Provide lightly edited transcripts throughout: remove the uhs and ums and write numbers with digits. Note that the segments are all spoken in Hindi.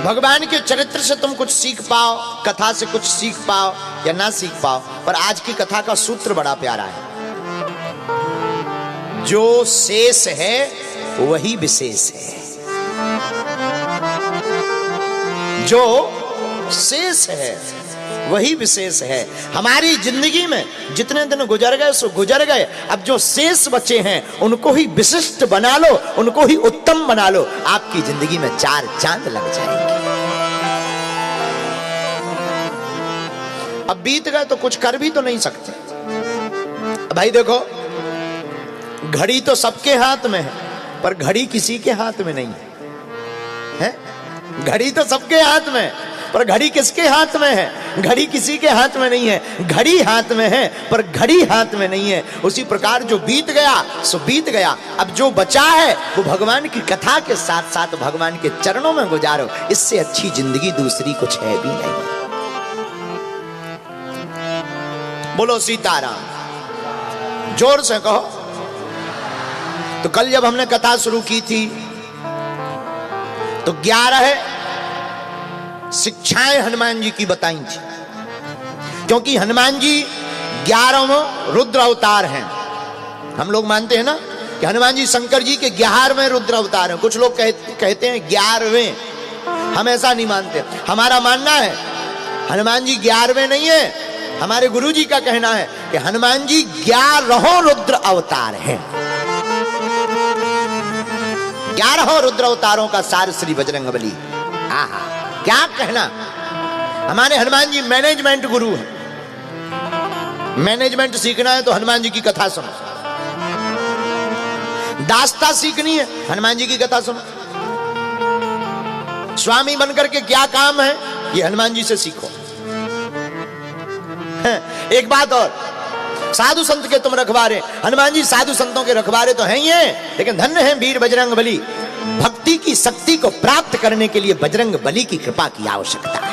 भगवान के चरित्र से तुम कुछ सीख पाओ, कथा से कुछ सीख पाओ या ना सीख पाओ, पर आज की कथा का सूत्र बड़ा प्यारा है। जो शेष है वही विशेष है। जो शेष है वही विशेष है। हमारी जिंदगी में जितने दिन गुजर गए सो गुजर गए, अब जो शेष बचे हैं उनको ही विशिष्ट बना लो, उनको ही उत्तम बना लो, आपकी जिंदगी में 4 चांद लग जाएंगे। अब बीत गए तो कुछ कर भी तो नहीं सकते। भाई देखो, घड़ी तो सबके हाथ में है, पर घड़ी किसी के हाथ में नहीं है। घड़ी तो सबके हाथ में है, पर घड़ी किसके हाथ में है? घड़ी किसी के हाथ में नहीं है। घड़ी हाथ में है पर घड़ी हाथ में नहीं है। उसी प्रकार जो बीत गया सो बीत गया। अब जो बचा है वो भगवान की कथा के साथ साथ भगवान के चरणों में गुजारो। इससे अच्छी जिंदगी दूसरी कुछ है भी नहीं। बोलो सीताराम, जोर से कहो। तो कल जब हमने कथा शुरू की थी तो 11 शिक्षाएं हनुमान जी की बताई थी, क्योंकि हनुमान जी 11वें रुद्र अवतार हैं। हम लोग मानते हैं ना कि हनुमान जी शंकर जी के 11वें रुद्र अवतार हैं। कुछ लोग कहते हैं 11वें, हम ऐसा नहीं मानते। हमारा मानना है हनुमान जी 11वें नहीं है। हमारे गुरु जी का कहना है कि हनुमान जी 11 रुद्र अवतार हैं। 11 रुद्र अवतारों का सार श्री बजरंगबली। आहा, क्या कहना। हमारे हनुमान जी मैनेजमेंट गुरु हैं। मैनेजमेंट सीखना है तो हनुमान जी की कथा सुनो। दास्ता सीखनी है, हनुमान जी की कथा सुनो। स्वामी बनकर के क्या काम है, ये हनुमान जी से सीखो। एक बात और, साधु संत के तुम रखवारे। हनुमान जी साधु संतों के रखवारे तो हैं ही हैं, लेकिन धन्य हैं वीर बजरंगबली। भक्ति की शक्ति को प्राप्त करने के लिए बजरंगबली की कृपा की आवश्यकता है।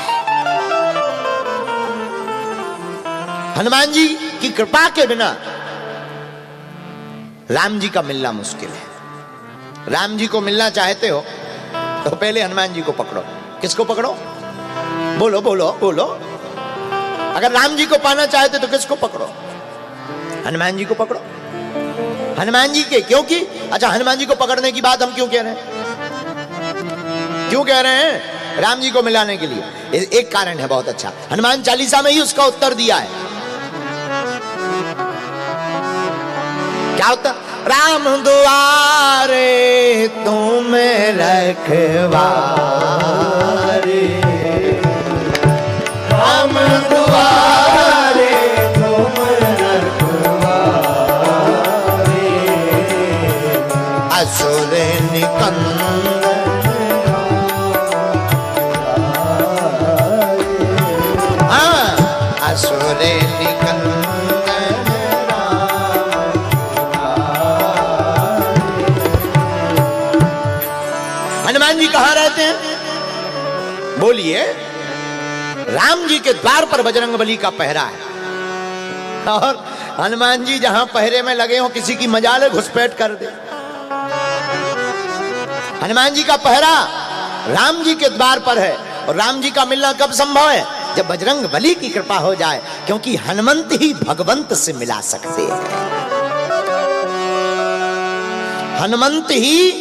हनुमान जी की कृपा के बिना राम जी का मिलना मुश्किल है। राम जी को मिलना चाहते हो तो पहले हनुमान जी को पकड़ो। किसको पकड़ो? बोलो बोलो बोलो। अगर राम जी को पाना चाहते तो किसको पकड़ो? हनुमान जी को पकड़ो। हनुमान जी के, क्योंकि अच्छा, हनुमान जी को पकड़ने की बात हम क्यों कह रहे हैं? क्यों कह रहे हैं? राम जी को मिलाने के लिए। एक कारण है बहुत अच्छा, हनुमान चालीसा में ही उसका उत्तर दिया है। क्या उत्तर? राम दुआरे तुम रखवारे, राम दुआरे तुम रखवारे, असुर निकंदन असुर निकंदन। हनुमान जी कहां रहते हैं? बोलिए। राम जी के द्वार पर बजरंगबली का पहरा है, और हनुमान जी जहां पहरे में लगे हो किसी की मजाल घुसपैठ कर दे। हनुमान जी का पहरा राम जी के द्वार पर है, और राम जी का मिलना कब संभव है? जब बजरंगबली की कृपा हो जाए, क्योंकि हनुमंत ही भगवंत से मिला सकते हैं। हनुमंत ही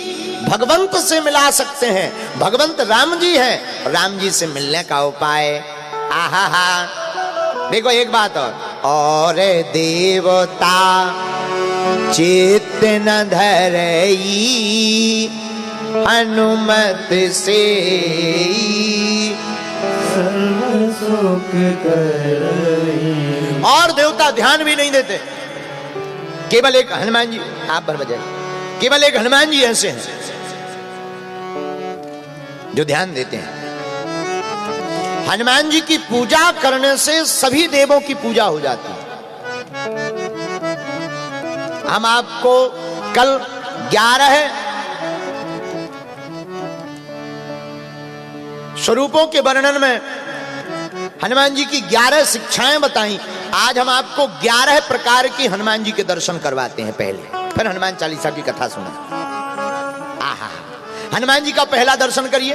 भगवंत से मिला सकते हैं। भगवंत राम जी हैं, राम जी से मिलने का उपाय। आहा हा। देखो एक बात और देवता चित्त न धरई, हनुमत से सुख करई। और देवता ध्यान भी नहीं देते। केवल एक हनुमान जी, आप भर बजाए, केवल एक हनुमान जी ऐसे हैं जो ध्यान देते हैं। हनुमान जी की पूजा करने से सभी देवों की पूजा हो जाती है। हम आपको कल 11 स्वरूपों के वर्णन में हनुमान जी की 11 शिक्षाएं बताई। आज हम आपको 11 प्रकार की हनुमान जी के दर्शन करवाते हैं पहले, फिर हनुमान चालीसा की कथा सुना। आहा, हनुमान जी का पहला दर्शन करिए।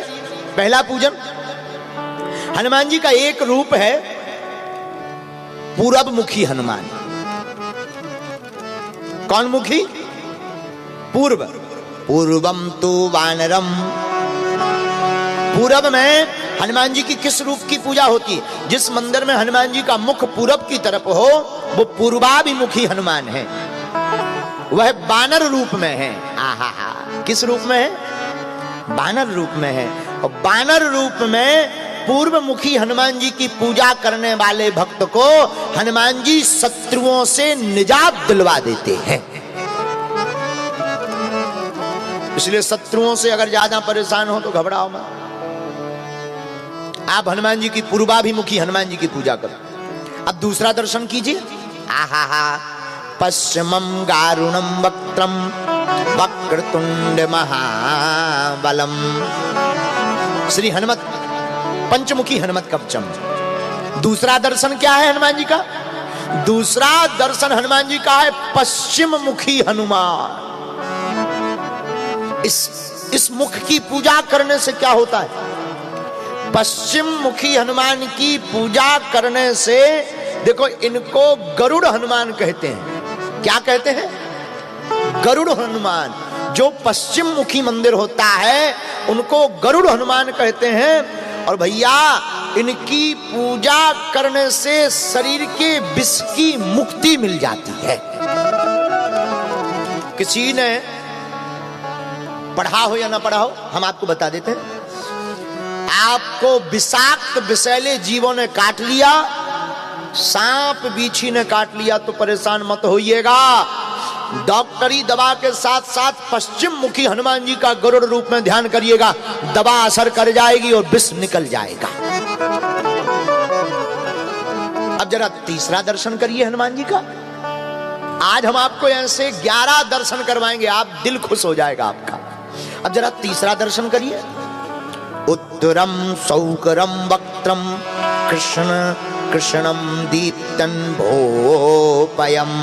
पहला पूजन, हनुमान जी का एक रूप है पूरब मुखी हनुमान। कौन मुखी? पूर्व। पूर्वम तो वानरम, पूरब में हनुमान जी की किस रूप की पूजा होती है? जिस मंदिर में हनुमान जी का मुख पूरब की तरफ हो वो पूर्वाभिमुखी हनुमान है, वह बानर रूप में है। आहा, किस रूप में है? बानर रूप में है। और बानर रूप में पूर्व मुखी हनुमान जी की पूजा करने वाले भक्त को हनुमान जी शत्रुओं से निजात दिलवा देते हैं। इसलिए शत्रुओं से अगर ज्यादा परेशान हो तो घबराओ मत, आप हनुमान जी की पूर्वाभिमुखी हनुमान जी की पूजा करो। अब दूसरा दर्शन कीजिए। आहा, पश्चिमम गारुणम वक्त्रम वक्रतुंड महाबलम, श्री हनुमत पंचमुखी हनुमत कवचम। दूसरा दर्शन क्या है हनुमान जी का? दूसरा दर्शन हनुमान जी का है पश्चिम मुखी हनुमान। इस मुख की पूजा करने से क्या होता है? पश्चिम मुखी हनुमान की पूजा करने से, देखो इनको गरुड़ हनुमान कहते हैं। क्या कहते हैं? गरुड़ हनुमान। जो पश्चिम मुखी मंदिर होता है उनको गरुड़ हनुमान कहते हैं। और भैया इनकी पूजा करने से शरीर के विष की मुक्ति मिल जाती है। किसी ने पढ़ा हो या ना पढ़ा हो, हम आपको बता देते हैं। आपको विषाक्त विषैले जीवों ने काट लिया, सांप बीछी ने काट लिया तो परेशान मत होइएगा। डॉक्टरी दवा के साथ साथ पश्चिम मुखी हनुमान जी का गरुड़ रूप में ध्यान करिएगा, दवा असर कर जाएगी और विष निकल जाएगा। अब जरा तीसरा दर्शन करिए हनुमान जी का। आज हम आपको ऐसे 11 दर्शन करवाएंगे, आप दिल खुश हो जाएगा आपका। अब जरा तीसरा दर्शन करिए। उत्तरम सौकरम वक्त्रम कृष्ण कृष्णम दीप्तन भोपयम।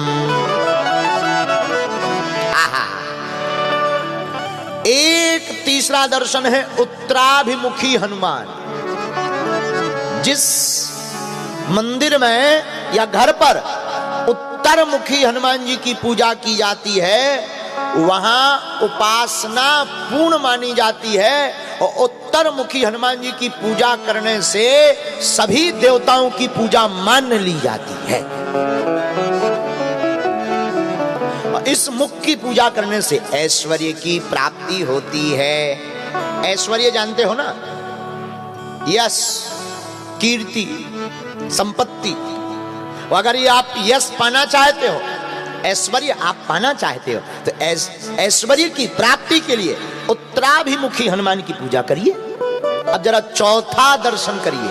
एक तीसरा दर्शन है उत्तराभिमुखी हनुमान। जिस मंदिर में या घर पर उत्तरमुखी हनुमान जी की पूजा की जाती है वहां उपासना पूर्ण मानी जाती है। और उत्तरमुखी हनुमान जी की पूजा करने से सभी देवताओं की पूजा मान ली जाती है। इस मुख की पूजा करने से ऐश्वर्य की प्राप्ति होती है। ऐश्वर्य जानते हो ना? यश, कीर्ति, संपत्ति। अगर ये आप यश पाना चाहते हो, ऐश्वर्य आप पाना चाहते हो तो ऐश्वर्य की प्राप्ति के लिए उत्तराभिमुखी हनुमान की पूजा करिए। अब जरा चौथा दर्शन करिए।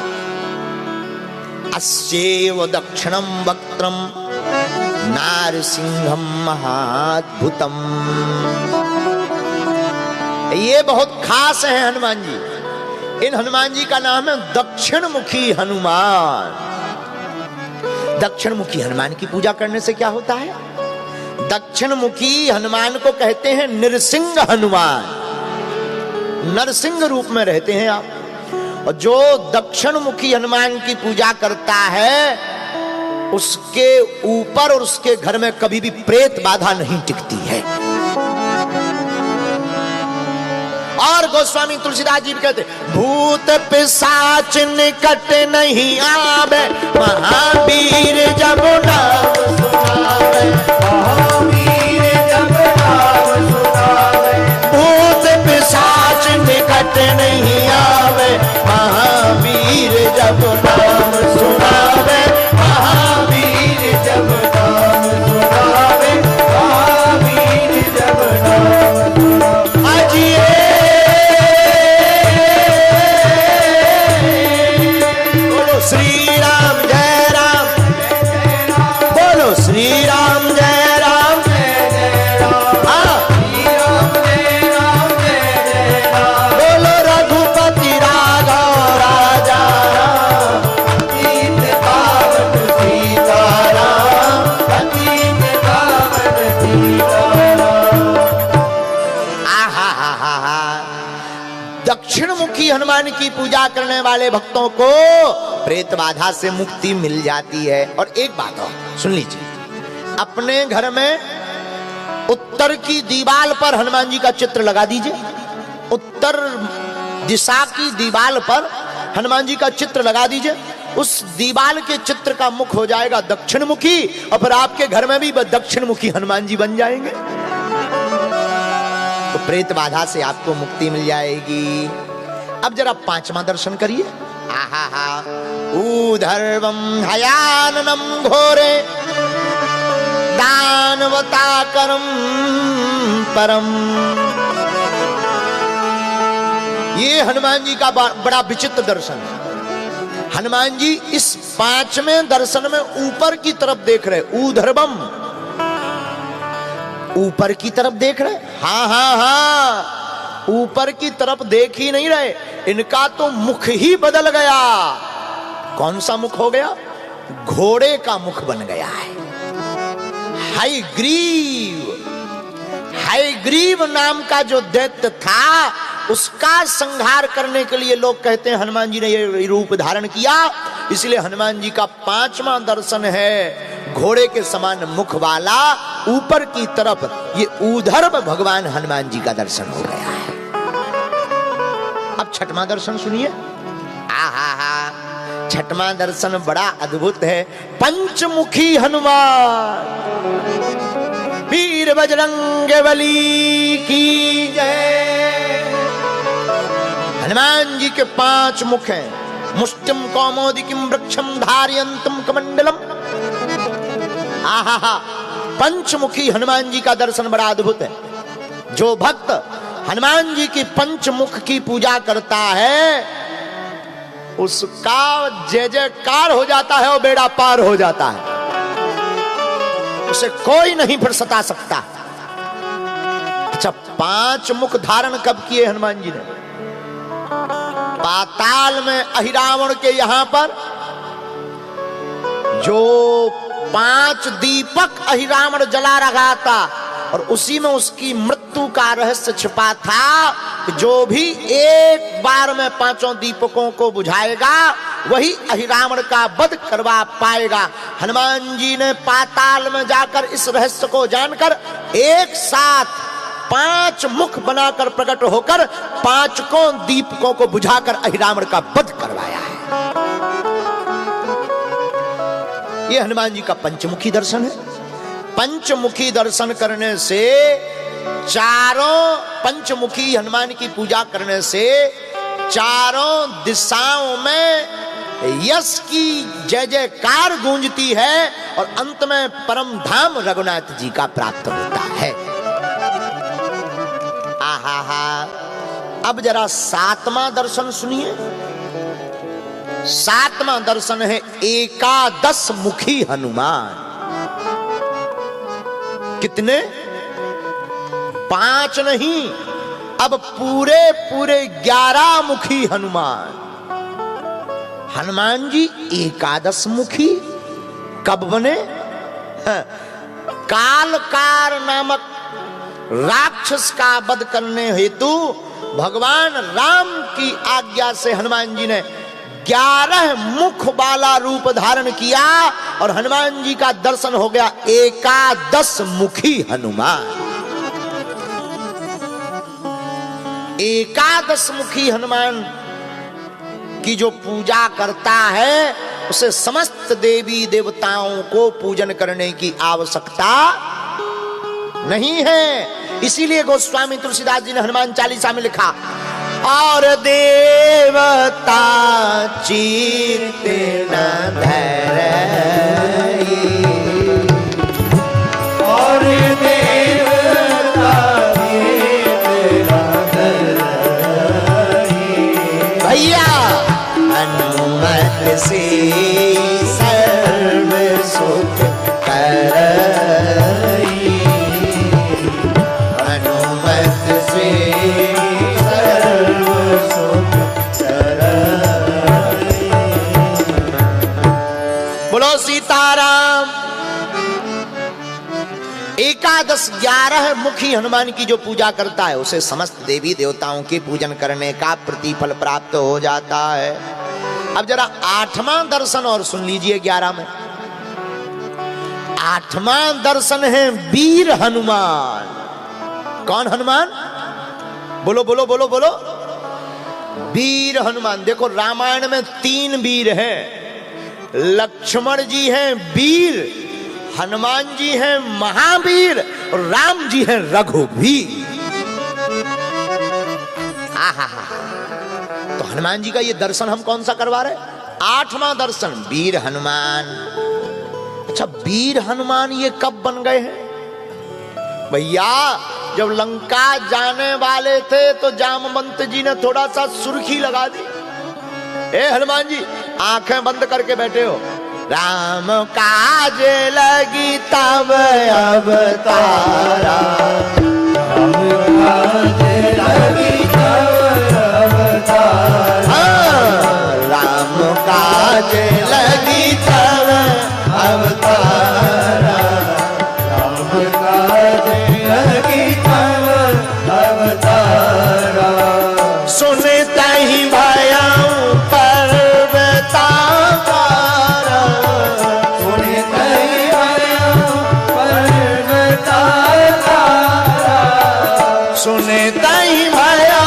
अस्येव दक्षिणम वक्त्रम नारसिंहम महाद्भुतम। ये बहुत खास है हनुमान जी। इन हनुमान जी का नाम है दक्षिण मुखी हनुमान। दक्षिण मुखी हनुमान की पूजा करने से क्या होता है? दक्षिण मुखी हनुमान को कहते हैं नृसिंह हनुमान। नरसिंह रूप में रहते हैं आप। और जो दक्षिण मुखी हनुमान की पूजा करता है उसके ऊपर और उसके घर में कभी भी प्रेत बाधा नहीं टिकती है। और गोस्वामी तुलसीदास जी कहते भूत पिशाच निकट नहीं आवे, महावीर जब नाम सुनावे। महावीर जब नाम सुनावे, भूत पिशाच निकट नहीं आवे, महावीर जब नाम सुनावे। महावीर जब नाम सुनावे, महावीर जब नाम सुनावे। अजिए श्री राम जय राम, बोलो की पूजा करने वाले भक्तों को प्रेत बाधा से मुक्ति मिल जाती है। और एक बात और सुन लीजिए, अपने घर में उत्तर की दीवार पर हनुमान जी का चित्र लगा दीजिए। उत्तर दिशा की दीवार पर हनुमान जी का चित्र लगा दीजिए। उस दीवार के चित्र का मुख हो जाएगा दक्षिण मुखी, और फिर आपके घर में भी दक्षिण मुखी हनुमान जी बन जाएंगे, तो प्रेत बाधा से आपको मुक्ति मिल जाएगी। अब जरा पांचवा दर्शन करिए। आहा हा, ऊर्ध्वं हयाननं घोरे दानवताकरं परम। ये हनुमान जी का बड़ा विचित्र दर्शन है। हनुमान जी इस पांचवें दर्शन में ऊपर की तरफ देख रहे, ऊर्ध्वं, ऊपर की तरफ देख रहे। हाँ हाँ हाँ, ऊपर की तरफ देख ही नहीं रहे, इनका तो मुख ही बदल गया। कौन सा मुख हो गया? घोड़े का मुख बन गया है। हयग्रीव, हयग्रीव नाम का जो दैत्य था, उसका संहार करने के लिए लोग कहते हैं हनुमान जी ने ये रूप धारण किया। इसलिए हनुमान जी का पांचवा दर्शन है घोड़े के समान मुख वाला, ऊपर की तरफ। ये ऊर्ध्व भगवान हनुमान जी का दर्शन हो गया है। अब छठवां दर्शन सुनिए। आहा हा, छठवां दर्शन बड़ा अद्भुत है। पंचमुखी हनुमान, वीर बजरंग बली की जय। हनुमान जी के 5 मुख हैं। मुष्टिम कौमोदिकीं वृक्षम धारयन्तम कमंडलम। आहा हा, पंचमुखी हनुमान जी का दर्शन बड़ा अद्भुत है। जो भक्त हनुमान जी की पंचमुख की पूजा करता है, उसका जय जयकार हो जाता है और बेड़ा पार हो जाता है। उसे कोई नहीं फिर सता सकता। अच्छा, 5 मुख धारण कब किए हनुमान जी ने? पाताल में अहिरावण के यहां पर जो 5 दीपक अहिरावण जला रहा था, और उसी में उसकी मृत्यु का रहस्य छिपा था। जो भी एक बार में 5 दीपकों को बुझाएगा, वही अहिरावण का वध करवा पाएगा। हनुमान जी ने पाताल में जाकर इस रहस्य को जानकर एक साथ 5 मुख बनाकर प्रकट होकर 5 दीपकों को बुझाकर अहिरावण का वध करवाया है। यह हनुमान जी का पंचमुखी दर्शन है। पंचमुखी दर्शन करने से, चारों पंचमुखी हनुमान की पूजा करने से चारों दिशाओं में यश की जय जयकार गूंजती है, और अंत में परम धाम रघुनाथ जी का प्राप्त होता है। आहा हा, अब जरा 7वां दर्शन सुनिए। 7वां दर्शन है एकादश मुखी हनुमान। कितने? 5 नहीं, अब पूरे 11 मुखी हनुमान। हनुमान जी एकादश मुखी कब बने? कालकार नामक राक्षस का वध करने हेतु भगवान राम की आज्ञा से हनुमान जी ने 11 मुख वाला रूप धारण किया, और हनुमान जी का दर्शन हो गया एकादश मुखी हनुमान। एकादश मुखी हनुमान की जो पूजा करता है, उसे समस्त देवी देवताओं को पूजन करने की आवश्यकता नहीं है। इसीलिए गोस्वामी तुलसीदास जी ने हनुमान चालीसा में लिखा, और देवता चित्त न धरई, और देवता चित्त न धरई, भैया अनुमत से सर्व सुख करई, अनुमत से सीताराम। एकादश 11 मुखी हनुमान की जो पूजा करता है उसे समस्त देवी देवताओं के पूजन करने का प्रतिफल प्राप्त हो जाता है। अब जरा 8वां दर्शन और सुन लीजिए 11 में। 8वां दर्शन है वीर हनुमान। कौन हनुमान? बोलो बोलो बोलो बोलो। वीर हनुमान। देखो रामायण में 3 वीर हैं। लक्ष्मण जी हैं वीर, हनुमान जी हैं महावीर और राम जी हैं रघुवीर। तो हनुमान जी का ये दर्शन हम कौन सा करवा रहे? 8वां दर्शन वीर हनुमान। अच्छा, वीर हनुमान ये कब बन गए हैं भैया? जब लंका जाने वाले थे तो जामवंत जी ने थोड़ा सा सुर्खी लगा दी। ए हनुमान जी आंखें बंद करके बैठे हो, राम काज लगी तब अवतारा, राम काज लगी तब अवतारा, राम काज लगी तब अवतारा, राम काज लगी तब अवतारा। सुनता ही भयाऊं पर्वता, सुनता ही भया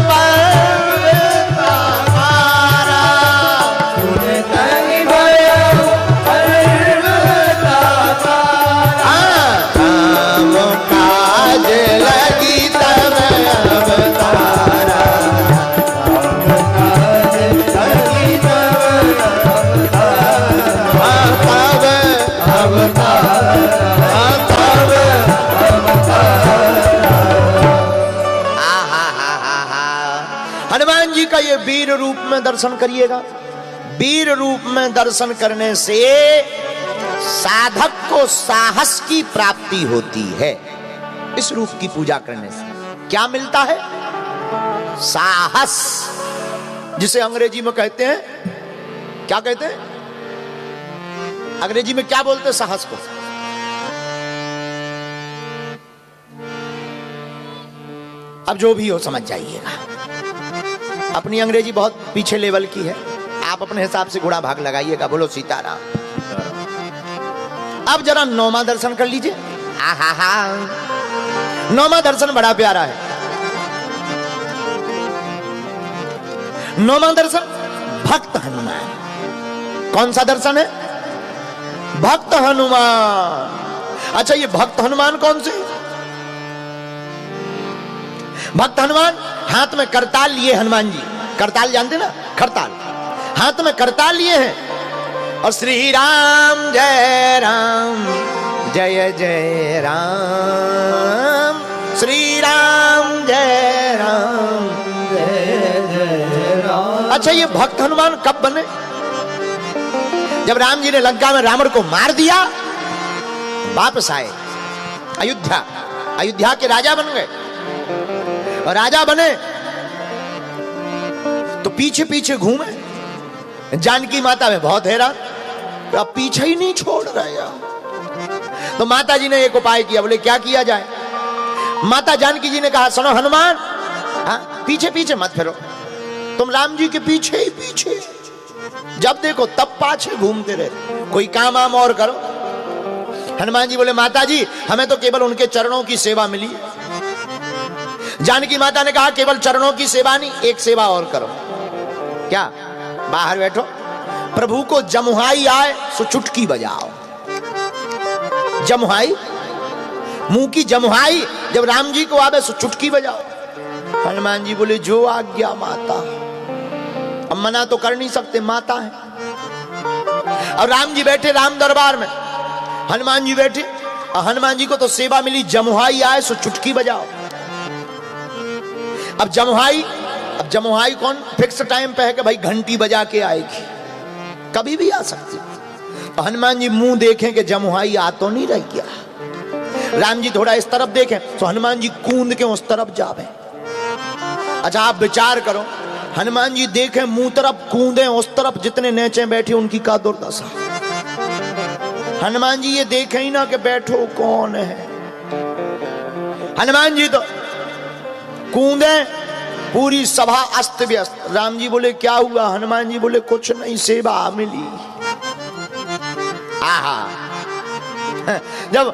पर्वता मारा, सुनता ही भया पर्वता मारा, राम काज लगी तब अवतारा, राम काज लगी तब हनुमान जी का ये वीर रूप में दर्शन करिएगा। वीर रूप में दर्शन करने से साधक को साहस की प्राप्ति होती है। इस रूप की पूजा करने से क्या मिलता है? साहस, जिसे अंग्रेजी में कहते हैं, क्या कहते हैं अंग्रेजी में? क्या बोलते हैं साहस को? अब जो भी हो समझ जाइएगा। अपनी अंग्रेजी बहुत पीछे लेवल की है, आप अपने हिसाब से गुणा भाग लगाइएगा। बोलो सीताराम। अब जरा 9वां दर्शन कर लीजिए। 9वां दर्शन बड़ा प्यारा है। 9वां दर्शन भक्त हनुमान। कौन सा दर्शन है? भक्त हनुमान। अच्छा, ये भक्त हनुमान कौन से? भक्त हनुमान हाथ में करताल लिए हनुमान जी। करताल जानते ना? करताल हाथ में करताल लिए हैं और श्री राम जय राम जय जय राम, श्री राम जय राम जय जय राम। अच्छा, ये भक्त हनुमान कब बने? जब राम जी ने लंका में रावण को मार दिया, वापस आए अयोध्या, अयोध्या के राजा बन गए। और राजा बने तो पीछे पीछे घूमे। जानकी माता में बहुत हैरान, तो अब पीछे ही नहीं छोड़ रहे यार। तो माता जी ने एक उपाय किया। बोले क्या किया जाए? माता जानकी जी ने कहा, सुनो हनुमान, पीछे पीछे मत फिरो, तुम राम जी के पीछे ही पीछे, जब देखो तब पाछे घूमते रहे, कोई काम आम और करो। हनुमान जी बोले, माता जी हमें तो केवल उनके चरणों की सेवा मिली। जानकी माता ने कहा, केवल चरणों की सेवा नहीं, एक सेवा और करो। क्या? बाहर बैठो, प्रभु को जमुहाई आए सो चुटकी बजाओ। जमुहाई, मुंह की जमुहाई जब राम जी को आवे सो चुटकी बजाओ। हनुमान जी बोले, जो आज्ञा माता। अब मना तो कर नहीं सकते, माता है। और राम जी बैठे राम दरबार में, हनुमान जी बैठे, और हनुमान जी को तो सेवा मिली, जमुहाई आए सो चुटकी बजाओ। अब जमुहाई कौन फिक्स टाइम पे है कि भाई घंटी बजा के आएगी, कभी भी आ सकती। तो हनुमान जी मुंह देखें कि जमुहाई आ तो नहीं रही क्या। राम जी थोड़ा इस तरफ देखें तो हनुमान जी कूद के उस तरफ जावे। अच्छा, आप विचार करो, हनुमान जी देखें मुंह तरफ, कूदे उस तरफ, जितने नीचे बैठे उनकी का दुर्दशा। हनुमान जी ये देखें ही ना कि बैठो कौन है, हनुमान जी तो कूदे, पूरी सभा अस्त व्यस्त। राम जी बोले क्या हुआ? हनुमान जी बोले कुछ नहीं, सेवा मिली। आहा, जब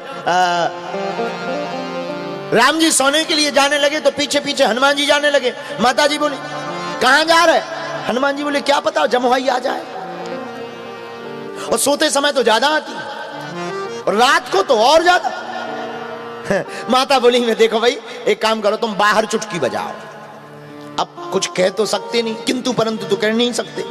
राम जी सोने के लिए जाने लगे तो पीछे पीछे हनुमान जी जाने लगे। माता जी बोली कहां जा रहे? हनुमान जी बोले क्या पता, जमुहाई आ जाए। और सोते समय तो ज्यादा आती और रात को तो और ज्यादा। माता बोली मैं देखो भाई एक काम करो, तुम बाहर चुटकी बजाओ। अब कुछ कह तो सकते नहीं, किंतु परंतु तो कह नहीं सकते।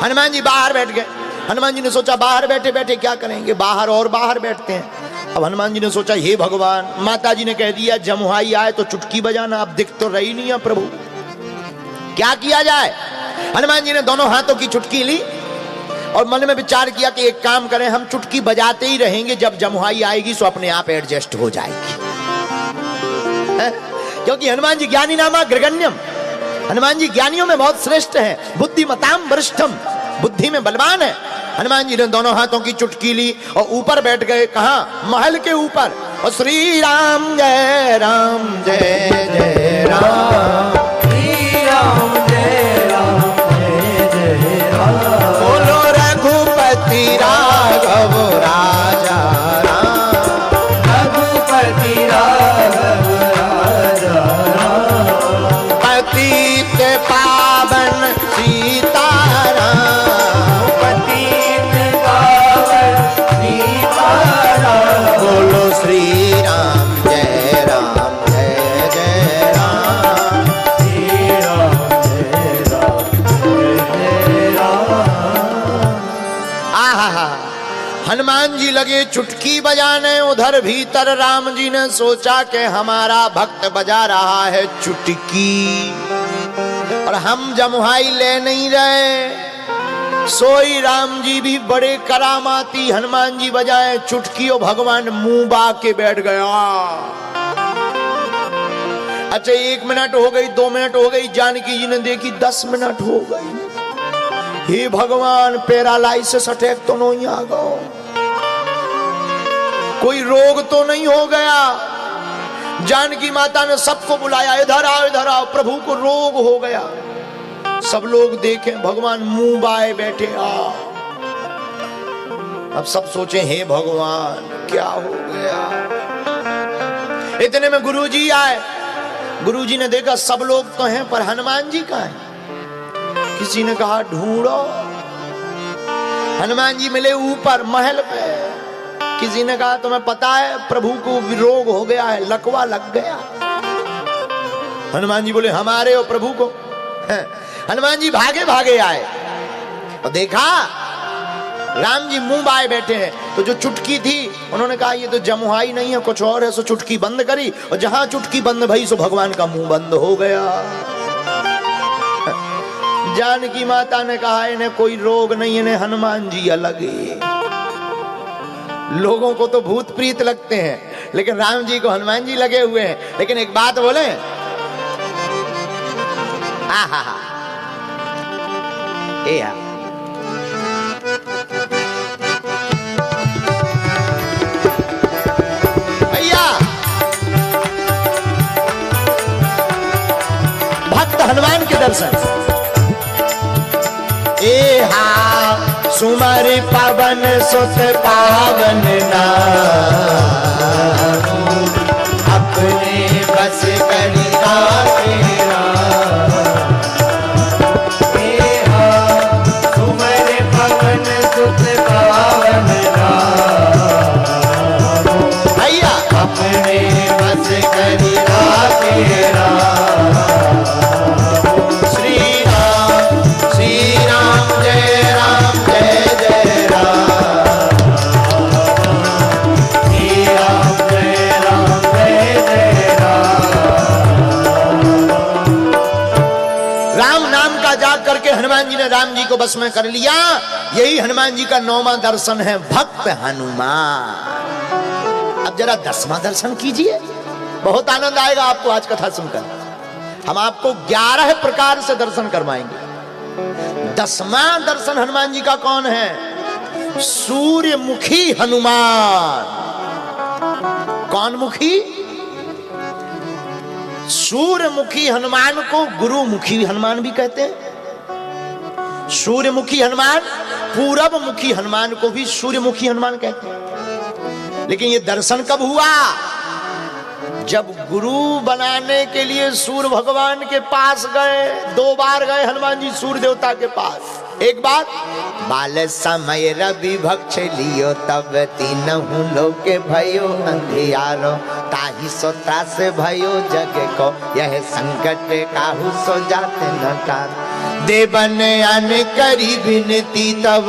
हनुमान जी बाहर बैठ गए। हनुमान जी ने सोचा बाहर बैठे बैठे क्या करेंगे, बाहर और बाहर बैठते हैं। अब हनुमान जी ने सोचा हे भगवान, माता जी ने कह दिया जमुहाई आए तो चुटकी बजाना, अब दिख तो रही नहीं है प्रभु, क्या किया जाए। हनुमान जी ने दोनों हाथों की चुटकी ली और मन में विचार किया कि एक काम करें, हम चुटकी बजाते ही रहेंगे, जब जमुहाई आएगी सो अपने आप एडजस्ट हो जाएगी। क्योंकि हनुमान जी ज्ञानी नामा ग्रगण्यम, हनुमान जी ज्ञानियों में बहुत श्रेष्ठ हैं, बुद्धिमताम वरिष्ठम, बुद्धि में बलवान है। हनुमान जी ने दोनों हाथों की चुटकी ली और ऊपर बैठ गए। कहां? महल के ऊपर। और श्री राम जय राम जय जय राम, श्री राम जय राम जय जय राम, बोलो रघुपति राघव राजा राम, रघुपति राघव राजा राम, पतित पावन सीताराम, पतित पावन सीताराम, बोलो श्री राम जय राम जय जय राम, श्री राम जय राम जय राम। आहा, हनुमान जी लगे चुटकी बजाने, उधर भीतर राम जी ने सोचा कि हमारा भक्त बजा रहा है चुटकी और हम जमुहाई ले नहीं रहे। सोई राम जी भी बड़े करामाती, हनुमान जी बजाए चुटकी और भगवान मुंह बा के बैठ गया। अच्छा 1 मिनट हो गई, 2 मिनट हो गई, जानकी जी ने देखी 10 मिनट हो गई। हे भगवान, पैरालाइसिस अटैक तो नहीं आ गया, कोई रोग तो नहीं हो गया। जानकी माता ने सबको बुलाया, इधर आओ इधर आओ, प्रभु को रोग हो गया। सब लोग देखें, भगवान मुंह बाए बैठे। अब सब सोचे हे भगवान क्या हो गया। इतने में गुरुजी आए। गुरुजी ने देखा सब लोग तो हैं पर हनुमान जी कहाँ हैं। किसी ने कहा ढूंढो। हनुमान जी मिले ऊपर महल पे। किसी ने कहा तुम्हें पता है प्रभु को रोग हो गया है, लकवा लग गया। हनुमान जी बोले हमारे और प्रभु को। हनुमान जी भागे भागे आए और देखा राम जी मुंह बाए बैठे हैं। तो जो चुटकी थी उन्होंने कहा ये तो जमुहाई नहीं है, कुछ और है। सो चुटकी बंद करी और जहां चुटकी बंद भई सो भगवान का मुंह बंद हो गया। जानकी माता ने कहा इन्हें कोई रोग नहीं, इन्हें हनुमान जी अलग है। लोगों को तो भूत प्रीत लगते हैं लेकिन राम जी को हनुमान जी लगे हुए हैं। लेकिन एक बात बोले, आहा या भैया भक्त हनुमान के दर्शन। ए हा सुमर पवन सुत पावन नाम, अपने बस करी तेरा। ए हा सुमर पवन सुत पावन नाम, भैया अपने बस करी तेरा। हनुमान जी ने राम जी को बस में कर लिया। यही हनुमान जी का 9वां दर्शन है, भक्त हनुमान। अब जरा 10वां दर्शन कीजिए, बहुत आनंद आएगा आपको आज कथा सुनकर। हम आपको 11 प्रकार से दर्शन करवाएंगे। 10वां दर्शन हनुमान जी का कौन है? सूर्यमुखी हनुमान। कौन मुखी? सूर्यमुखी हनुमान को गुरुमुखी हनुमान भी कहते हैं। सूर्यमुखी हनुमान, पूरब मुखी हनुमान को भी सूर्यमुखी हनुमान कहते हैं। लेकिन ये दर्शन कब हुआ? जब गुरु बनाने के लिए सूर्य भगवान के पास गए। 2 बार गए हनुमान जी सूर्य देवता के पास। एक बार बाल समय रवि भक्ष लियो तब तीनहु लोके भयो अंधियारो ताहि सो त्रास भयो जग को यह संकट काहू सो जाते न टार। देवन अन करी विनती तब,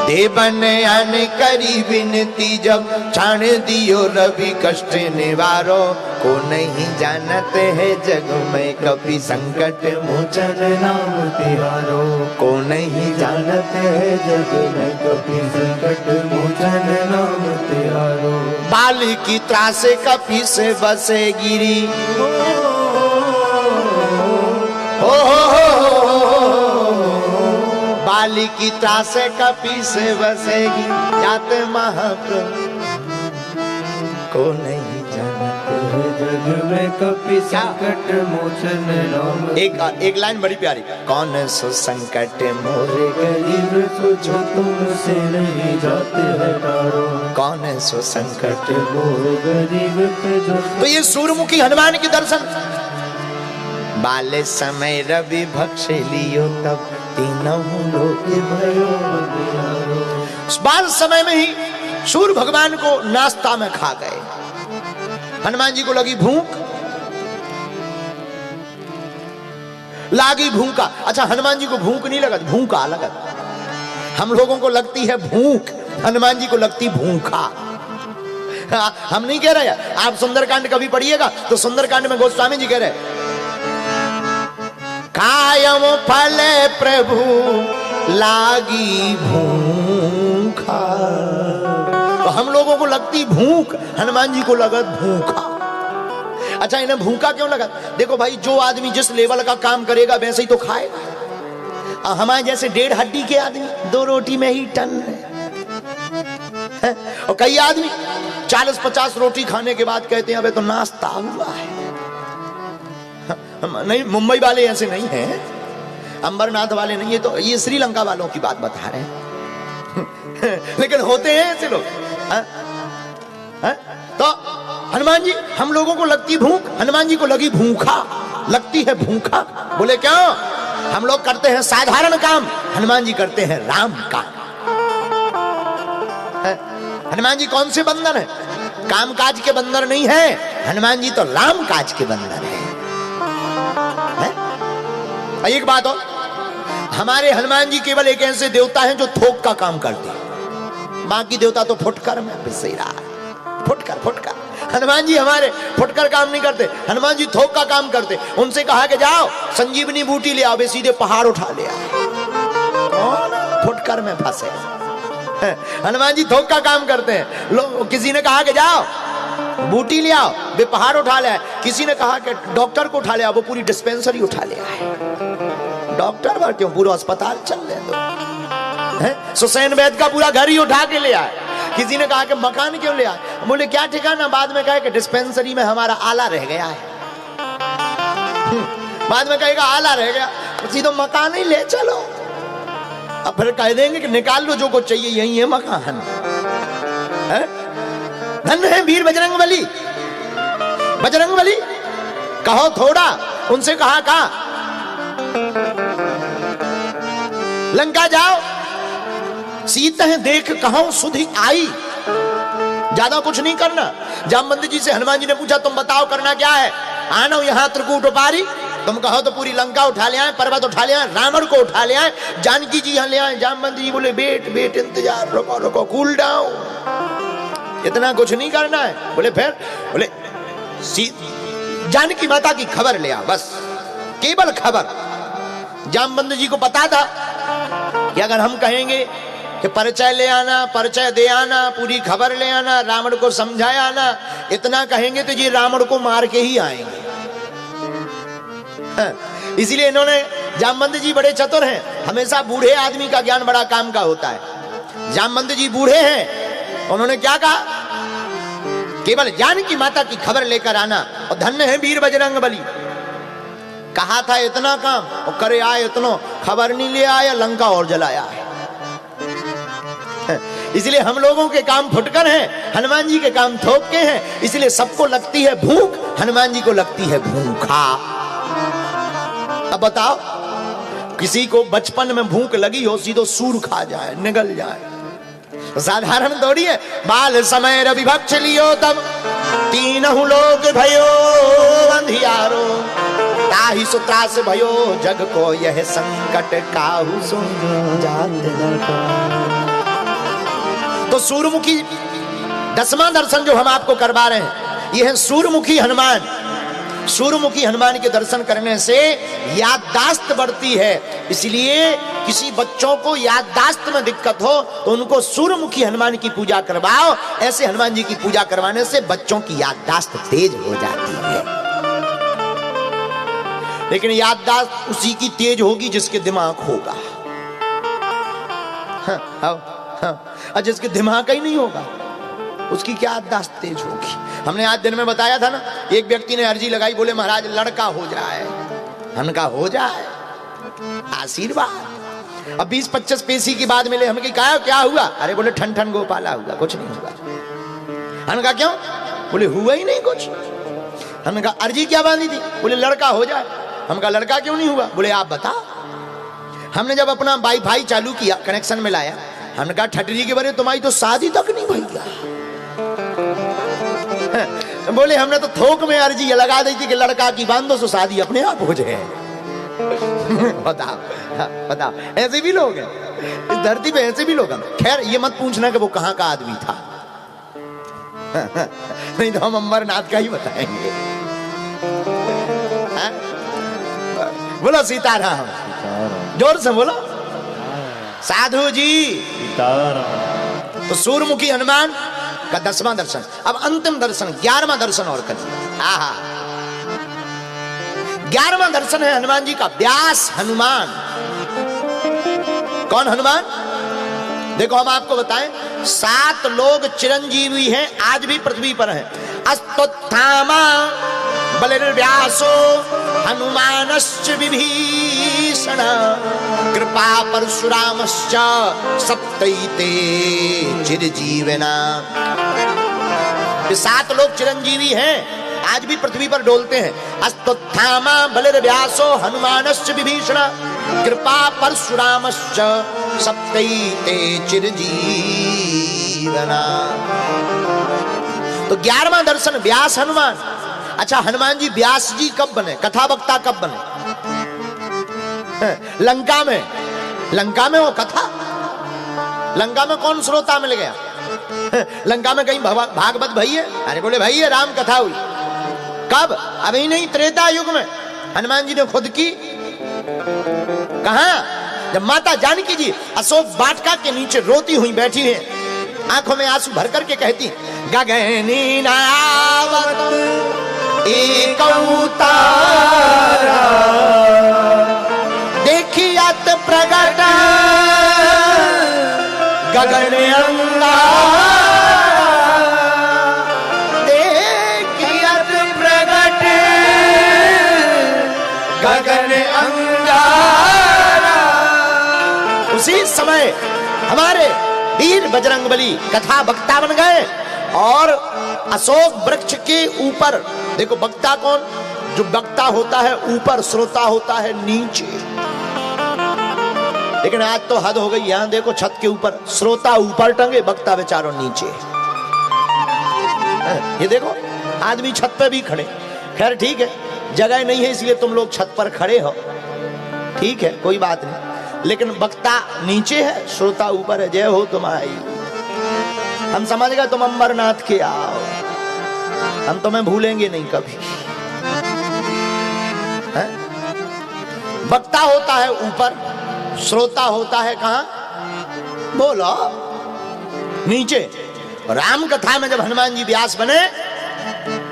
देवन अन करी विनती जब छाण दियो रवि कष्ट निवारो। को नहीं जानते है जग में कभी संकट मोचन नाम तिहारो। को नहीं जानते है जग में कभी संकट मोचन नाम तिहारो। बाल की त्रासे कपी से बसे गिरी, बाली की त्रासे कपी से बसेगी जाते महाप्रभु। को नहीं जानते जग में कपी संकट मोचन नाम। एक लाइन बड़ी प्यारी। कौन सो संकट मोरे गरीब सोचो तुमसे नहीं जाते है तारो। कौन सो संकट मोरे गरीब पे जो। तो ये सूर्यमुखी हनुमान के दर्शन। बाले समय रवि भक्ष लियो तब तीनहु लोके भयो अंधियारो। बाल समय में ही सूर्य भगवान को नाश्ता में खा गए। हनुमान जी को लगी भूख, लागी भूखा। अच्छा, हनुमान जी को भूख नहीं लगा, भूखा लगा। हम लोगों को लगती है भूख, हनुमान जी को लगती भूखा। हम नहीं कह रहे। आप सुंदरकांड कभी पढ़िएगा तो सुंदरकांड में गोस्वामी जी कह रहे कायम फल प्रभु लागी भूखा। तो हम लोगों को लगती भूख, हनुमान जी को लगत भूखा। अच्छा, इन्हें भूखा क्यों लगा? देखो भाई, जो आदमी जिस लेवल का काम करेगा वैसे ही तो खाएगा। हमारे जैसे 1.5 हड्डी के आदमी 2 रोटी में ही टन है। और कई आदमी 40-50 रोटी खाने के बाद कहते हैं अबे तो नाश्ता हुआ है। नहीं, मुंबई वाले ऐसे नहीं हैं, अंबरनाथ वाले नहीं, ये श्रीलंका वालों की बात बता रहे हैं। लेकिन होते हैं ऐसे लोग। तो हनुमान जी, हम लोगों को लगती भूख, हनुमान जी को लगी भूखा, लगती है भूखा। बोले क्यों? हम लोग करते हैं साधारण काम, हनुमान जी करते हैं राम काम। हनुमान जी कौन से बंदर है? काम काज के बंदर नहीं है, हनुमान जी तो राम काज के बंदर है। एक बात और, हमारे हनुमान जी केवल एक ऐसे देवता हैं जो थोक का काम करते हैं। बाकी देवता तो फुटकर में पिस रहा है। फुटकर। हनुमान जी हमारे फुटकर काम नहीं करते, हनुमान जी थोक का काम करते। उनसे कहा कि जाओ संजीवनी बूटी ले आओ, वे सीधे पहाड़ उठा ले आओ। फुटकर में फंसे। हनुमान जी थोक का काम करते हैं। लोग, किसी ने कहा कि जाओ बूटी ले आओ, वे पहाड़ उठा ले आए। किसी ने कहा कि डॉक्टर को उठा ले आओ, वो पूरी डिस्पेंसरी उठा ले आए। डॉक्टर बार क्यों, पूरा अस्पताल चल रहे तो। सुसैन वैद्य का पूरा घर ही उठा के ले आए। किसी ने कहा कि मकान क्यों ले आए? बोले क्या ठिकाना? बाद में कहे कि डिस्पेंसरी में हमारा आला रह गया है। बाद में कहेगा आला रह गया, सीधे मकान ही ले चलो। अब फिर कह देंगे कि निकाल लो जो कुछ चाहिए, यही है मकान। धन्य है वीर बजरंगबली। बजरंगबली कहो थोड़ा, उनसे कहा लंका जाओ, सीत है देख कहो सुधि आई। ज्यादा कुछ नहीं करना। जामवंत जी से हनुमान जी ने पूछा तुम बताओ करना क्या है? आना यहाँ त्रिकूट उपारी, तुम कहो तो पूरी लंका उठा ले आए, पर्वत उठा ले आए, रावण को उठा ले आए, जानकी जी यहाँ ले आए। जामवंत जी बोले बेट इंतजार, रुको कूल डाउन, इतना कुछ नहीं करना है। बोले फिर? बोले जानकी माता की खबर ले आओ, बस केवल खबर। जामवंत जी को पता था कि अगर हम कहेंगे कि परिचय ले आना, परिचय दे आना, पूरी खबर ले आना, रावण को समझाया आना, इतना कहेंगे तो ये रावण को मार के ही आएंगे। इसलिए इन्होंने, जामवंत जी बड़े चतुर हैं, हमेशा बूढ़े आदमी का ज्ञान बड़ा काम का होता है। जामवंत जी बूढ़े हैं, उन्होंने क्या कहा केवल जानकी माता की खबर लेकर आना, और धन्य है वीर बजरंग बली। कहा था इतना काम और करे आए इतनो, खबर नहीं ले आया, लंका और जलाया है। इसलिए हम लोगों के काम फुटकर हैं, हनुमान जी के काम थोक के हैं। इसलिए सबको लगती है भूख, हनुमान जी को लगती है भूखा। अब बताओ, किसी को बचपन में भूख लगी हो, सीधो सूर खा जाए, निगल जाए, साधारण थोड़ी है। बाल समय रविभक्ष लियो तब, तीनहु लोग भयो अंधियारो, ताहि सुत्रास भयो जग को यह संकट काहू सुन जात। तो सूर्यमुखी 10वां दर्शन जो हम आपको करवा रहे हैं, यह है सूर्यमुखी हनुमान। सूर्यमुखी हनुमान के दर्शन करने से याददाश्त बढ़ती है। इसलिए किसी बच्चों को याददाश्त में दिक्कत हो तो उनको सूर्यमुखी हनुमान की पूजा करवाओ। ऐसे हनुमान जी की पूजा करवाने से बच्चों की याददाश्त तेज हो जाती है। लेकिन याददाश्त उसी की तेज होगी जिसके दिमाग होगा। और जिसके दिमाग ही नहीं होगा उसकी क्या याददाश्त तेज होगी। हमने आज दिन में बताया था ना, एक व्यक्ति ने अर्जी लगाई, बोले महाराज लड़का हो जाए, हमने कहा हो जाए, आशीर्वाद। अब 20-25 पैसे की बात मिले, हमने कहा क्या हुआ? अरे बोले ठन ठन गोपाला हुआ, कुछ नहीं हुआ। हमने कहा क्यों? बोले हुआ ही नहीं कुछ। हमने कहा अर्जी क्या बांधी थी? बोले लड़का हो जाए। हमने कहा लड़का क्यों नहीं हुआ? बोले आप बता। हमने जब अपना वाईफाई चालू किया, कनेक्शन में लाया, हमने कहा ठटरी के बारे तुम्हारी तो शादी तक नहीं भैया। बोले हमने तो थोक में अर्जी लगा दी थी कि लड़का की बांधो तो शादी अपने आप हो जाए। बताओ बताओ, ऐसे भी लोग हैं इस धरती पे, ऐसे भी लोग हैं। खैर ये मत पूछना कि वो कहाँ का आदमी था, नहीं तो हम अमरनाथ का ही बताएंगे। बोलो सीताराम, जोर से बोलो साधु जी। तो सूर्यमुखी हनुमान का 10वां दर्शन। अब अंतिम दर्शन 11वां दर्शन और करिए। आहा, 11वां दर्शन है हनुमान जी का व्यास हनुमान। कौन हनुमान? देखो हम आपको बताएं, 7 लोग चिरंजीवी हैं, आज भी पृथ्वी पर हैं। अस्तोत्थामा बलिर्व्यासो हनुमानश्च विभीषण कृपा परशुरामश्च सप्तैते चिरजीविना। ये 7 लोग चिरंजीवी हैं, आज भी पृथ्वी पर डोलते हैं। अस्तोत्थामा बलिर्व्यासो हनुमानश्च विभीषण कृपा परशुरामश्च सप्तैते चिरजीविना। तो 11वां दर्शन व्यास हनुमान। अच्छा, हनुमान जी व्यास जी कब बने? कथा वक्ता कब बने? लंका में। लंका में वो कथा, लंका में कौन श्रोता मिल गया? लंका में कहीं भागवत भाई है? अरे बोले भाई है, राम कथा हुई। कब? अभी नहीं, त्रेता युग में हनुमान जी ने खुद की। कहा? जब माता जानकी जी अशोक वाटिका के नीचे रोती हुई बैठी है, आंखों में आंसू भर करके कहती, गगनी नायावत एक अवतारा देखियत प्रगट गगन अंगारा, देखियत प्रगट गगन अंगारा। उसी समय हमारे वीर बजरंगबली कथा वक्ता बन गए और अशोक वृक्ष के ऊपर, देखो वक्ता कौन? जो वक्ता होता है ऊपर, श्रोता होता है नीचे। लेकिन आज तो हद हो गई, यहां देखो छत के ऊपर श्रोता ऊपर टंगे, वक्ता बेचारों नीचे। ये देखो आदमी छत पे भी खड़े। खैर ठीक है, जगह नहीं है इसलिए तुम लोग छत पर खड़े हो, ठीक है, कोई बात नहीं। लेकिन वक्ता नीचे है, श्रोता ऊपर है। जय हो तुम्हारी। हम समझ गए तुम अमरनाथ के आओ, हम तुम्हें भूलेंगे नहीं कभी। वक्ता होता है ऊपर, श्रोता होता है कहां? बोलो नीचे। राम कथा में जब हनुमान जी व्यास बने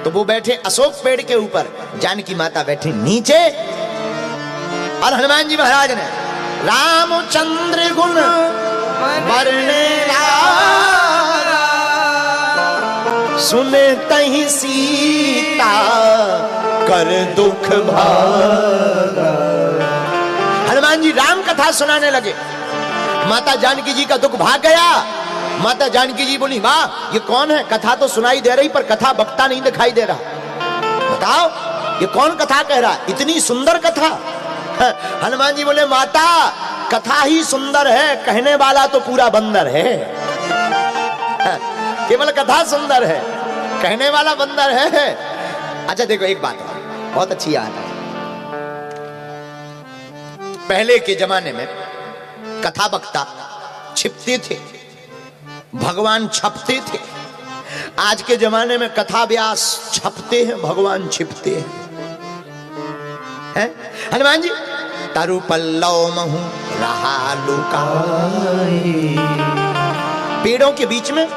तो वो बैठे अशोक पेड़ के ऊपर, जानकी माता बैठी नीचे, और हनुमान जी महाराज ने रामचंद्र गुण वर्णिला सुने तही सीता कर दुख भागा। हनुमान जी राम कथा सुनाने लगे, माता जानकी जी का दुख भाग गया। माता जानकी जी बोली, वाह ये कौन है? कथा तो सुनाई दे रही पर कथा वक्ता नहीं दिखाई दे रहा, बताओ ये कौन कथा कह रहा? इतनी सुंदर कथा। हनुमान जी बोले, माता कथा ही सुंदर है, कहने वाला तो पूरा बंदर है। केवल कथा सुंदर है, कहने वाला बंदर है। अच्छा देखो एक बात बहुत अच्छी याद है, पहले के जमाने में कथा वक्ता छिपते थे, भगवान छपते थे। आज के जमाने में कथा व्यास छपते हैं, भगवान छिपते हैं। हनुमान जी तरु पल्लव महु रहा लुकाए, पेड़ों के बीच में,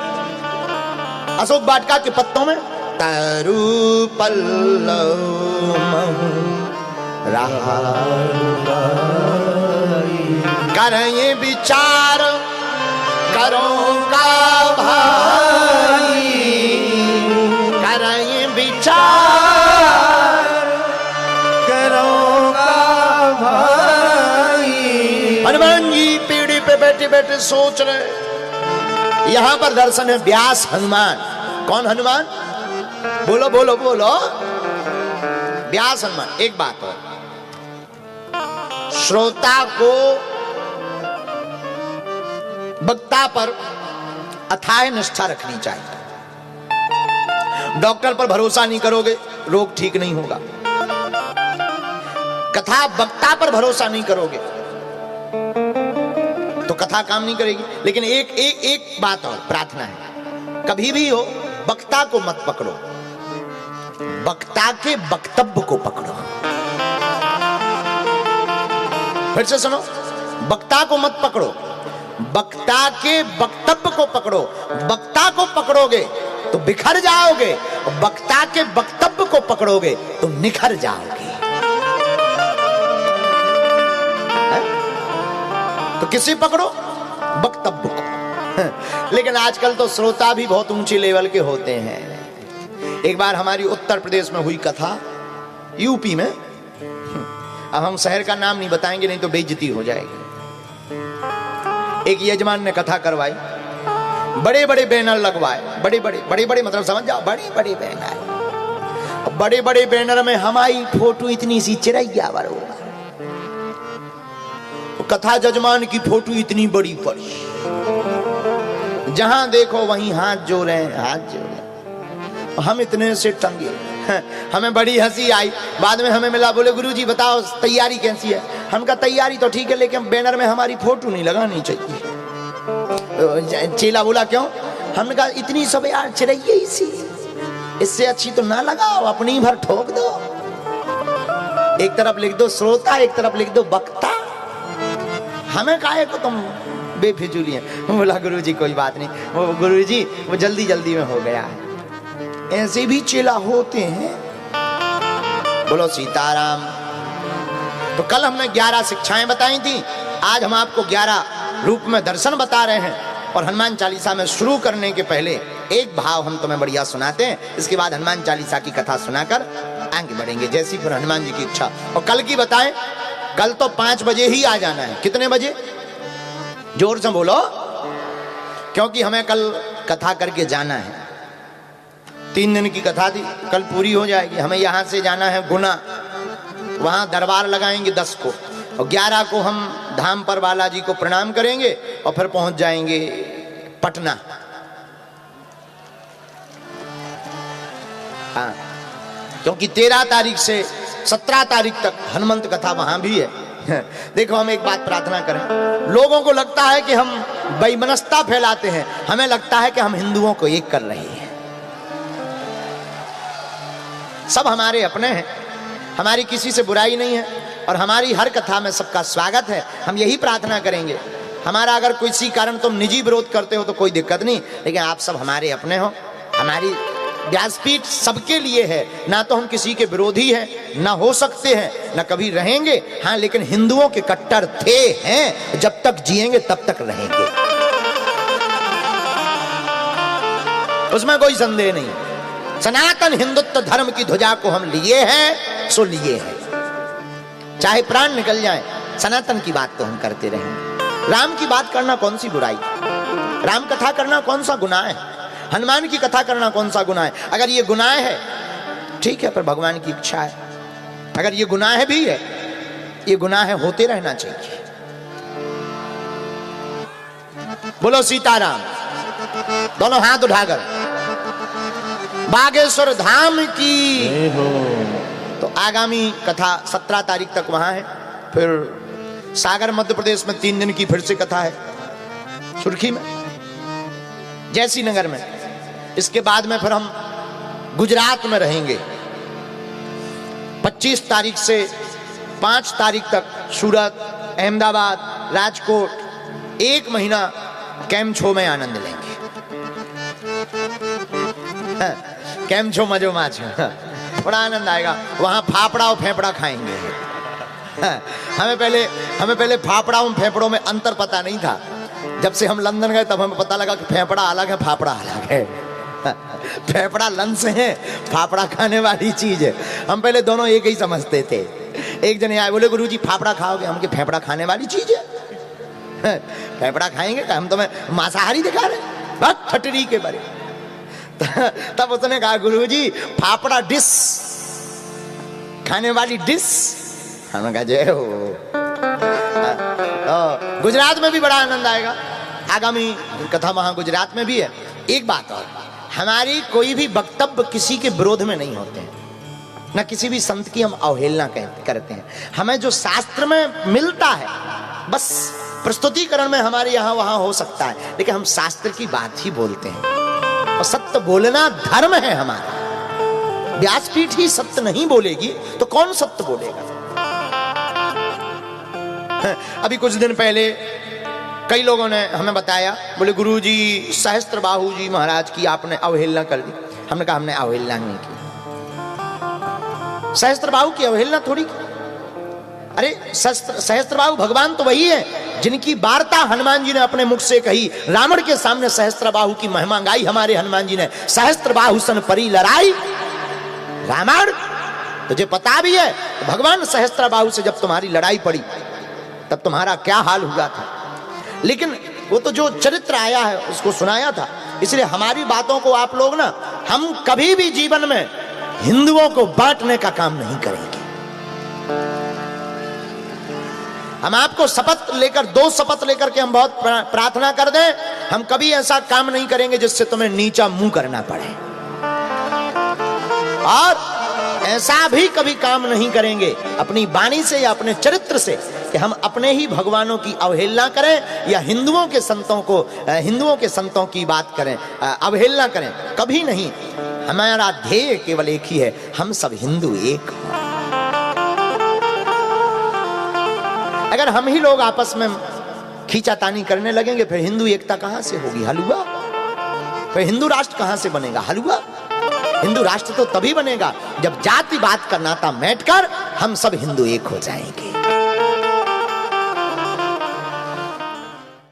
अशोक वाटिका के पत्तों में तरु पल्लव महु रहा करें विचार करो का भाई, करें विचार करो का भाई। हनुमान जी पेड़ी पे बैठे बैठे सोच रहे। यहां पर दर्शन है व्यास हनुमान। कौन हनुमान? बोलो बोलो बोलो, व्यास हनुमान। एक बात और, श्रोता को वक्ता पर अथाह निष्ठा रखनी चाहिए। डॉक्टर पर भरोसा नहीं करोगे, रोग ठीक नहीं होगा। कथा वक्ता पर भरोसा नहीं करोगे तो कथा काम नहीं करेगी। लेकिन एक बात और प्रार्थना है, कभी भी हो वक्ता को मत पकड़ो, वक्ता के वक्तव्य को पकड़ो। फिर से सुनो, वक्ता को मत पकड़ो, वक्ता के वक्तव्य को पकड़ो। वक्ता को पकड़ोगे तो बिखर जाओगे, वक्ता के वक्तव्य को पकड़ोगे तो निखर जाओगे। तो किसे पकड़ो? वक्तव्य को। लेकिन आजकल तो श्रोता भी बहुत ऊंचे लेवल के होते हैं। एक बार हमारी उत्तर प्रदेश में हुई कथा, यूपी में, अब हम शहर का नाम नहीं बताएंगे नहीं तो बेइज्जती हो जाएगी। एक यजमान ने कथा करवाई, बड़े बड़े बैनर लगवाए, बड़े बड़े मतलब समझ जाओ, बड़े बड़े बैनर। बड़े बड़े बैनर में हमारी फोटो इतनी सी चिरैया बरोबर, कथा जजमान की फोटो इतनी बड़ी पड़ी, जहां देखो वहीं हाथ जोड़े हाथ जोड़े। हम इतने से टंगे, हमें बड़ी हंसी आई। बाद में हमें मिला, बोले गुरुजी बताओ तैयारी कैसी है? हम कहा तैयारी तो ठीक है लेकिन बैनर में हमारी फोटो नहीं लगानी चाहिए। चेला बोला क्यों? हमने कहा इतनी सब यार चिरैया इसी, इससे अच्छी तो ना लगाओ, अपनी भर ठोक दो। एक तरफ लिख दो श्रोता, एक तरफ लिख दो वक्ता। हमें काहे को तुम बेफिजूली है। बोला गुरुजी कोई बात नहीं, वो गुरुजी वो जल्दी जल्दी में हो गया है। ऐसे भी चेला होते हैं। बोलो सीताराम। तो कल हमने 11 शिक्षाएं बताई थी, आज हम आपको 11 रूप में दर्शन बता रहे हैं। और हनुमान चालीसा में शुरू करने के पहले एक भाव हम तुम्हें बढ़िया सुनाते हैं, इसके बाद हनुमान चालीसा की कथा सुनाकर आगे बढ़ेंगे, जैसी फिर हनुमान जी की इच्छा। और कल की बताएं, कल तो 5 बजे ही आ जाना है। कितने बजे? जोर से बोलो, क्योंकि हमें कल कथा करके जाना है। 3 दिन की कथा थी, कल पूरी हो जाएगी। हमें यहाँ से जाना है गुना, वहाँ दरबार लगाएंगे 10 को, और 11 को हम धाम पर बालाजी को प्रणाम करेंगे और फिर पहुंच जाएंगे पटना। हाँ, क्योंकि 13 तारीख से 17 तारीख तक हनुमंत कथा वहां भी है। देखो हम एक बात प्रार्थना करें, लोगों को लगता है कि हम वैमनस्यता फैलाते हैं, हमें लगता है कि हम हिंदुओं को एक कर रहे हैं। सब हमारे अपने हैं, हमारी किसी से बुराई नहीं है और हमारी हर कथा में सबका स्वागत है। हम यही प्रार्थना करेंगे। हमारा अगर किसी कारण तुम निजी विरोध करते हो तो कोई दिक्कत नहीं, लेकिन आप सब हमारे अपने हो। हमारी व्यासपीठ सबके लिए है, ना तो हम किसी के विरोधी हैं, ना हो सकते हैं, ना कभी रहेंगे। हाँ, लेकिन हिंदुओं के कट्टर थे, हैं, जब तक जिएंगे तब तक रहेंगे, उसमें कोई संदेह नहीं। सनातन हिंदुत्व धर्म की ध्वजा को हम लिए हैं सो लिए हैं, चाहे प्राण निकल जाए सनातन की बात तो हम करते रहें। राम की बात करना कौन सी बुराई, राम कथा करना कौन सा गुनाह है, हनुमान की कथा करना कौन सा गुनाह है? अगर ये गुनाह है ठीक है, पर भगवान की इच्छा है। अगर ये गुनाह भी है, ये गुनाह है होते रहना चाहिए। बोलो सीताराम, दोनों हाथ उठाकर बागेश्वर धाम की। तो आगामी कथा 17 तारीख तक वहां है, फिर सागर मध्य प्रदेश में 3 दिन की फिर से कथा है, सुर्खी में, जैसी नगर में। इसके बाद में फिर हम गुजरात में रहेंगे 25 तारीख से 5 तारीख तक। सूरत, अहमदाबाद, राजकोट 1 महीना कैम छो में आनंद लेंगे। कैम छो मजो माच, बड़ा आनंद आएगा। वहां फाफड़ा और फेफड़ा खाएंगे। हमें पहले फाफड़ा और फेफड़ों में अंतर पता नहीं था। जब से हम लंदन गए तब हमें पता लगा कि फेफड़ा अलग है, फाफड़ा अलग है। फेफड़ा लंच है, फाफड़ा खाने वाली चीज है। हम पहले दोनों एक ही समझते थे। एक जने आए, बोले गुरुजी फाफड़ा खाओगे? हम के फेफड़ा खाने वाली चीज है, फेफड़ा खाएंगे? हम तो मैं मांसाहारी दिखा रहे, बस ठटरी के बारे। तब उसने कहा गुरुजी फाफड़ा डिश, खाने वाली डिश। हमने कहा जय हो। तो गुजरात में भी बड़ा आनंद आएगा। आगामी कथा वहां गुजरात में भी है। एक बात और, हमारी कोई भी वक्तव्य किसी के विरोध में नहीं होते हैं, न किसी भी संत की हम अवहेलना करते हैं। हमें जो शास्त्र में मिलता है बस प्रस्तुतिकरण में हमारे यहाँ वहां हो सकता है, लेकिन हम शास्त्र की बात ही बोलते हैं। और सत्य बोलना धर्म है हमारा। व्यासपीठ ही सत्य नहीं बोलेगी तो कौन सत्य बोलेगा? अभी कुछ दिन पहले कई लोगों ने हमें बताया, बोले गुरुजी सहस्त्रबाहु जी महाराज की आपने अवहेलना कर दी। हमने कहा हमने अवहेलना नहीं की। सहस्त्रबाहु की अवहेलना थोड़ी की। अरे सहस्त्रबाहु भगवान तो वही है जिनकी वार्ता हनुमान जी ने अपने मुख से कही। रावण के सामने सहस्त्रबाहु की महिमा गाई हमारे हनुमान जी ने। सहस्त्रबाहु सन परी लड़ाई रावण, तुझे पता भी है भगवान सहस्त्रबाहु से जब तुम्हारी लड़ाई पड़ी तब तुम्हारा क्या हाल हुआ था। लेकिन वो तो जो चरित्र आया है उसको सुनाया था। इसलिए हमारी बातों को आप लोग ना, हम कभी भी जीवन में हिंदुओं को बांटने का काम नहीं करेंगे। हम आपको शपथ लेकर, 2 शपथ लेकर के हम बहुत प्रार्थना कर दें, हम कभी ऐसा काम नहीं करेंगे जिससे तुम्हें नीचा मुंह करना पड़े। और ऐसा भी कभी काम नहीं करेंगे अपनी वाणी से या अपने चरित्र से कि हम अपने ही भगवानों की अवहेलना करें या हिंदुओं के संतों की बात करें, अवहेलना करें। कभी नहीं। हमारा ध्येय केवल एक ही है, हम सब हिंदू एक। अगर हम ही लोग आपस में खींचातानी करने लगेंगे फिर हिंदू एकता कहां से होगी? हलवा। फिर हिंदू राष्ट्र कहां से बनेगा? हलवा। हिंदू राष्ट्र तो तभी बनेगा जब जातिवाद का नाता मिटकर हम सब हिंदू एक हो जाएंगे।